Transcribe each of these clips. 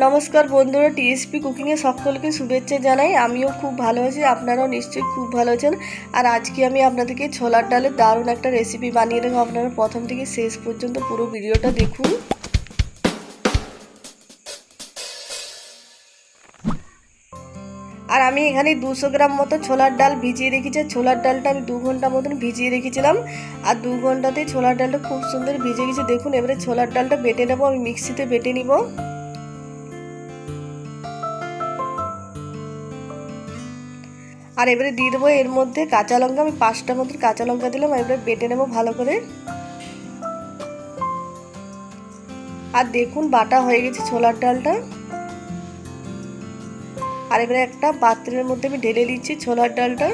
নমস্কার বন্ধুরা, টিএসপি কুকিংয়ে সকলকে শুভেচ্ছা জানাই। আমিও খুব ভালো আছি, আপনারাও নিশ্চয়ই খুব ভালো আছেন। আর আজকে আমি আপনাদেরকে ছোলার ডালের দারুণ একটা রেসিপি বানিয়ে দেবো। আপনারা প্রথম থেকে শেষ পর্যন্ত পুরো ভিডিওটা দেখুন। আর আমি এখানে 200 গ্রাম মতো ছোলার ডাল ভিজিয়ে রেখেছি। ছোলার ডালটা আমি 2 ঘন্টা মতন ভিজিয়ে রেখেছিলাম, আর 2 ঘন্টাতেই ছোলার ডালটা খুব সুন্দর ভিজে গেছে। দেখুন, এবারে ছোলার ডালটা বেটে নেবো। আমি মিক্সিতে বেটে নিব। আর এবারে দিয়ে দেবো এর মধ্যে কাঁচা লঙ্কা। আমি 5টা মতন কাঁচা লঙ্কা দিলাম। এবারে বেটে নেবো ভালো করে। আর দেখুন, বাটা হয়ে গেছে ছোলার ডালটা। আর এবারে একটা পাত্রের মধ্যে আমি ঢেলে দিচ্ছি ছোলার ডালটা।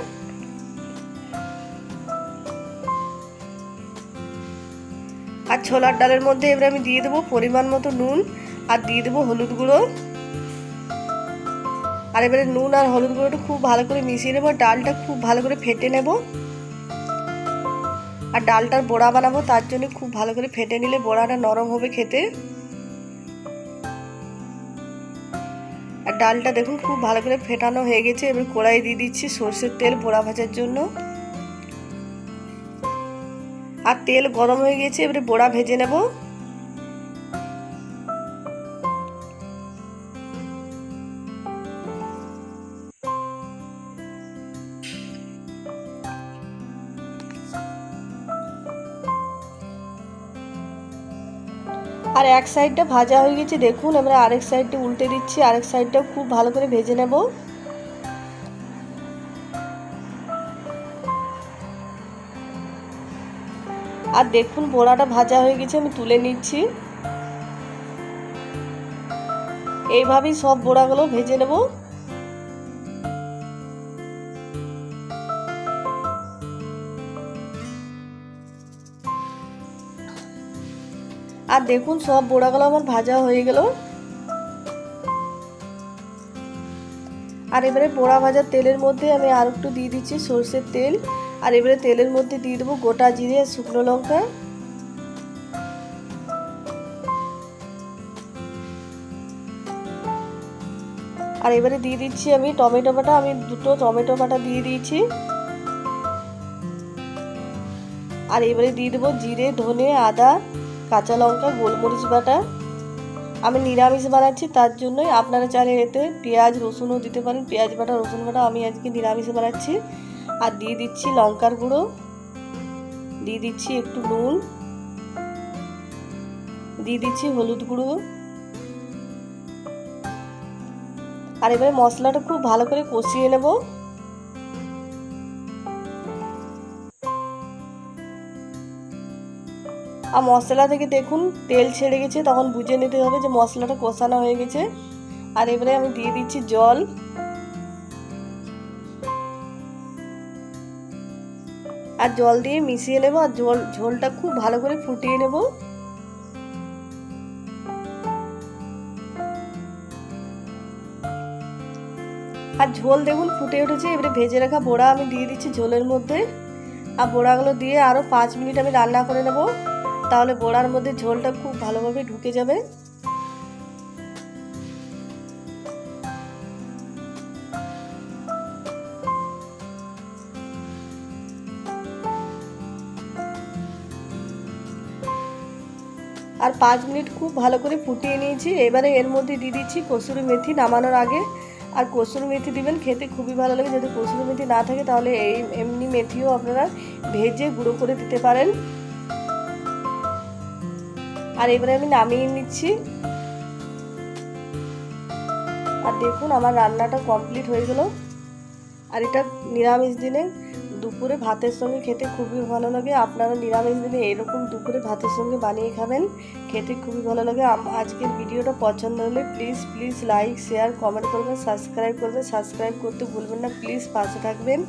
আর ছোলার ডালের মধ্যে এবারে আমি দিয়ে দেবো পরিমাণ মতো নুন, আর দিয়ে দেবো হলুদ গুঁড়ো। আর এবারে নুন আর হলুদ গুঁড়োটা খুব ভালো করে মিশিয়ে নেবো। ডালটা খুব ভালো করে ফেটে নেব। আর ডালটার বড়া বানাবো, তার জন্য খুব ভালো করে ফেটে নিলে বড়াটা নরম হবে খেতে। আর ডালটা দেখুন খুব ভালো করে ফেটানো হয়ে গেছে। এবার কড়াই দিয়ে দিচ্ছি সরষের তেল বড়া ভাজার জন্য। আর তেল গরম হয়ে গেছে, এবারে বড়া ভেজে নেব। আর এক সাইডটা ভাজা হয়ে গেছে দেখুন। এবারে আরেক সাইডটা উল্টে দিচ্ছি। আরেক সাইডটাও খুব ভালো করে ভেজে নেব। আর দেখুন, বড়াটা ভাজা হয়ে গেছে, আমি তুলে নিচ্ছি। এইভাবেই সব বড়াগুলো ভেজে নেব। আর দেখুন, সব বড়াগুলো আমার ভাজা হয়ে গেল। আর এবারে বড়া ভাজার তেলের মধ্যে আমি আর একটু দিয়ে দিচ্ছি সরষের তেল। আর এবারে তেলের মধ্যে দিয়ে দেবো গোটা জিরে আর শুকনো লঙ্কা। আর এবারে দিয়ে দিচ্ছি আমি টমেটো বাটা। আমি 2টো টমেটো বাটা দিয়ে দিয়েছি। আর এবারে দিয়ে দেবো জিরে, ধনে, আদা, কাঁচা লঙ্কা, গোলমরিচ বাটা। আমি নিরামিষ বানাচ্ছি, তার জন্যই। আপনারা চাইলে এতে পেঁয়াজ রসুনও দিতে পারেন, পেঁয়াজ বাটা রসুন বাটা। আমি আজকে নিরামিষ বানাচ্ছি। আর দিয়ে দিচ্ছি লঙ্কার গুঁড়ো, দিয়ে দিচ্ছি একটু নুন, দিয়ে দিচ্ছি হলুদ গুঁড়ো। আর এবারে মশলাটা খুব ভালো করে কষিয়ে নেব। আর মশলা থেকে দেখুন তেল ছেড়ে গেছে, তখন বুঝে নিতে হবে যে মশলাটা কষানো হয়ে গেছে। আর এবারে আমি দিয়ে দিচ্ছি জল। আর জল দিয়ে মিশিয়ে নেব। আর ঝোলটা খুব ভালো করে ফুটিয়ে নেব। আর ঝোল দেখুন ফুটে উঠেছে। এবারে ভেজে রাখা বড়া আমি দিয়ে দিচ্ছি ঝোলের মধ্যে। আর বড়াগুলো দিয়ে আরও 5 মিনিট আমি রান্না করে নেব, তাহলে বড়ার মধ্যে ঝোলটা খুব ভালোভাবে ঢুকে যাবে। আর 5 মিনিট খুব ভালো করে ফুটিয়ে নিয়েছি। এবারে এর মধ্যে দিয়ে দিচ্ছি কসুরি মেথি নামানোর আগে। আর কসুরি মেথি দিবেন, খেতে খুবই ভালো লাগে। যদি কসুরি মেথি না থাকে তাহলে এমনি মেথিও আপনারা ভেজে গুঁড়ো করে দিতে পারেন। আর এবারে আমি নামিয়ে নিচ্ছি। আর দেখুন, আমার রান্নাটা কমপ্লিট হয়ে গেল। আর এটা নিরামিষ দিনে দুপুরে ভাতের সঙ্গে খেতে খুবই ভালো লাগে। আপনারা নিরামিষ দিনে এরকম দুপুরে ভাতের সঙ্গে বানিয়ে খাবেন, খেতে খুবই ভালো লাগে। আজকের ভিডিওটা পছন্দ হলে প্লিজ লাইক, শেয়ার, কমেন্ট করবেন, সাবস্ক্রাইব করবেন। সাবস্ক্রাইব করতে ভুলবেন না, প্লিজ পাশে থাকবেন।